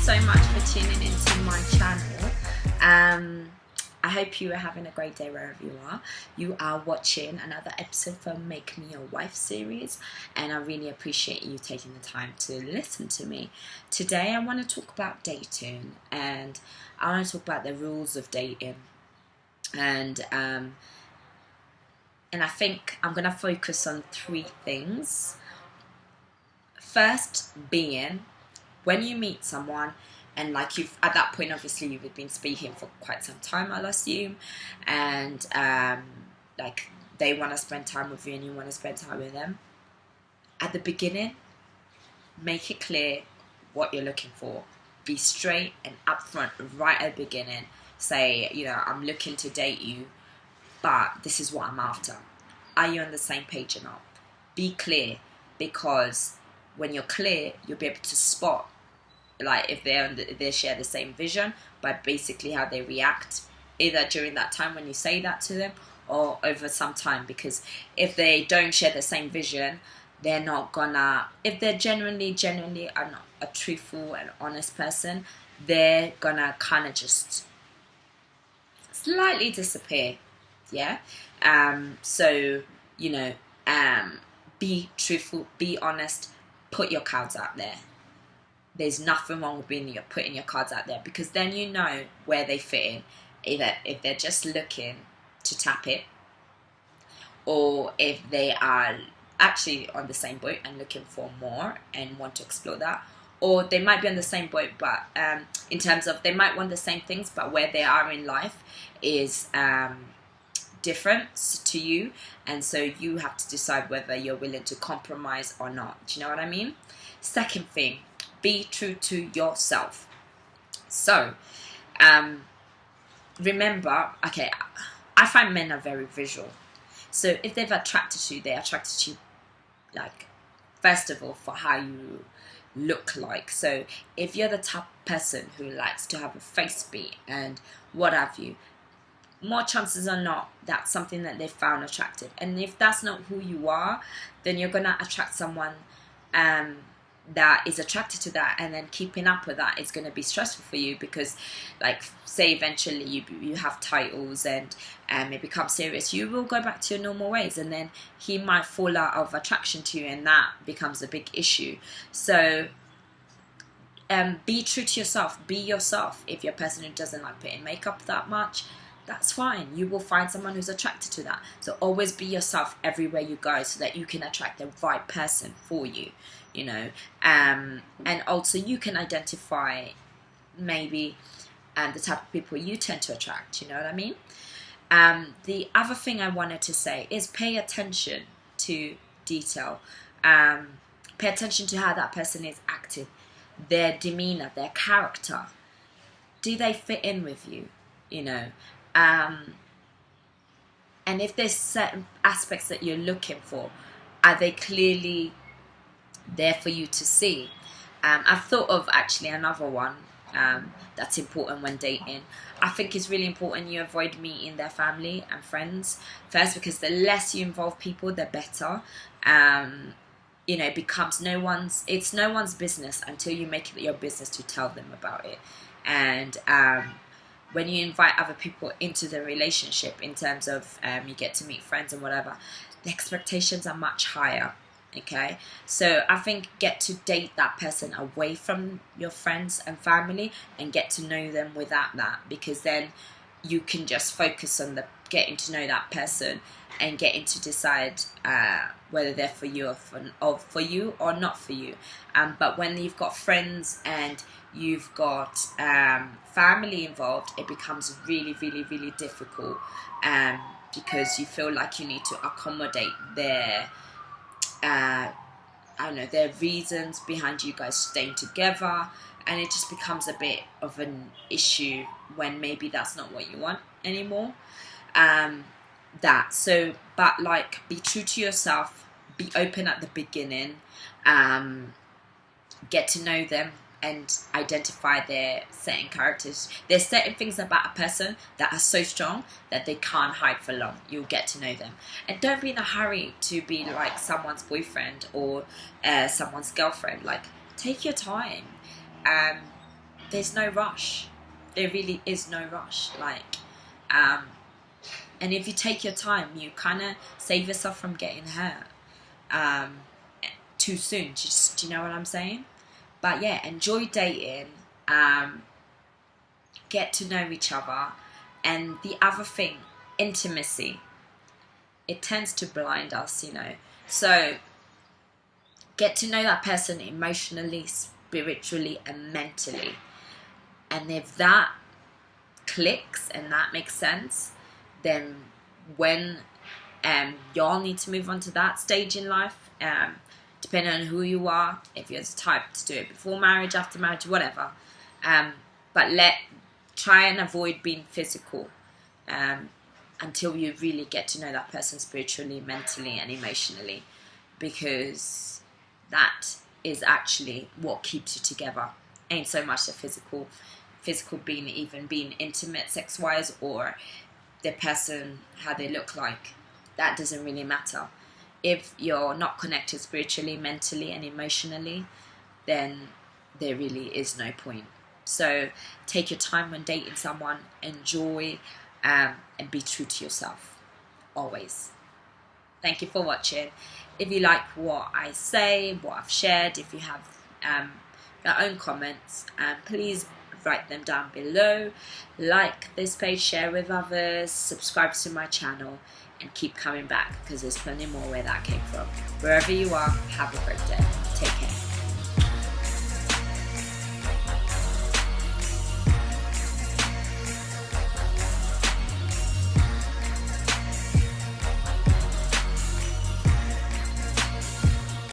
so much for tuning into my channel. I hope you are having a great day wherever you are. You are watching another episode from Make Me Your Wife series, and I really appreciate you taking the time to listen to me. Today I want to talk about dating, and I want to talk about the rules of dating. And I think I'm going to focus on three things. First being, when you meet someone and like you've at that point obviously you've been speaking for quite some time, I'll assume, and like they want to spend time with you and you want to spend time with them, at the beginning make it clear what you're looking for. Be straight and upfront right at the beginning. Say, I'm looking to date you, but this is what I'm after. Are you on the same page or not? Be clear, because when you're clear, you'll be able to spot like if they share the same vision by basically how they react, either during that time when you say that to them or over some time. Because if they don't share the same vision, they're not gonna, if they're genuinely are not a truthful and honest person, they're gonna kind of just slightly disappear. So be truthful, be honest, put your cards out there. There's nothing wrong with putting your cards out there, because then you know where they fit in. Either if they're just looking to tap it, or if they are actually on the same boat and looking for more and want to explore that, or they might be on the same boat, but in terms of they might want the same things, but where they are in life is different to you, and so you have to decide whether you're willing to compromise or not. Do you know what I mean? Second thing, be true to yourself. So remember, okay, I find men are very visual. So if they're attracted to you like, first of all, for how you look like. So if you're the type of person who likes to have a face beat and what have you, more chances are not that's something that they found attractive. And if that's not who you are, then you're gonna attract someone that is attracted to that, and then keeping up with that is going to be stressful for you, because like say eventually you have titles and it becomes serious, you will go back to your normal ways, and then he might fall out of attraction to you, and that becomes a big issue. So be true to yourself, be yourself. If you're a person who doesn't like putting makeup that much, that's fine. You will find someone who's attracted to that. So always be yourself everywhere you go, so that you can attract the right person for you, and also you can identify maybe the type of people you tend to attract. You know what I mean? The other thing I wanted to say is pay attention to detail. Pay attention to how that person is acting, their demeanor, their character. Do they fit in with you? And if there's certain aspects that you're looking for, are they clearly there for you to see? I've thought of actually another one that's important when dating. I think it's really important you avoid meeting their family and friends first, because the less you involve people, the better. It becomes it's no one's business until you make it your business to tell them about it. And when you invite other people into the relationship, in terms of you get to meet friends and whatever, the expectations are much higher. Okay, so I think get to date that person away from your friends and family and get to know them without that, because then you can just focus on the getting to know that person and getting to decide whether they're for you or for you or not for you. But when you've got friends and you've got family involved, it becomes really, really, really difficult, because you feel like you need to accommodate their their reasons behind you guys staying together, and it just becomes a bit of an issue when maybe that's not what you want anymore. But like, be true to yourself, be open at the beginning, get to know them and identify their certain characters. There's certain things about a person that are so strong that they can't hide for long. You'll get to know them. And don't be in a hurry to be like someone's boyfriend or someone's girlfriend. Like, take your time. there's no rush. There really is no rush. Like, and if you take your time, you kind of save yourself from getting hurt too soon. Do you know what I'm saying? But yeah, enjoy dating. Get to know each other. And the other thing, intimacy. It tends to blind us, you know. So get to know that person emotionally, spiritually, and mentally. And if that clicks and that makes sense, then when y'all need to move on to that stage in life, depending on who you are, if you're the type to do it before marriage, after marriage, whatever. But try and avoid being physical until you really get to know that person spiritually, mentally, and emotionally, because that is actually what keeps you together. Ain't so much the physical being intimate sex-wise, or the person, how they look like. That doesn't really matter. If you're not connected spiritually, mentally, and emotionally, then there really is no point. So take your time when dating someone, enjoy, and be true to yourself, always. Thank you for watching. If you like what I say, what I've shared, if you have your own comments, please write them down below. Like this page, share with others, subscribe to my channel, and keep coming back, because there's plenty more where that came from. Wherever you are, have a great day.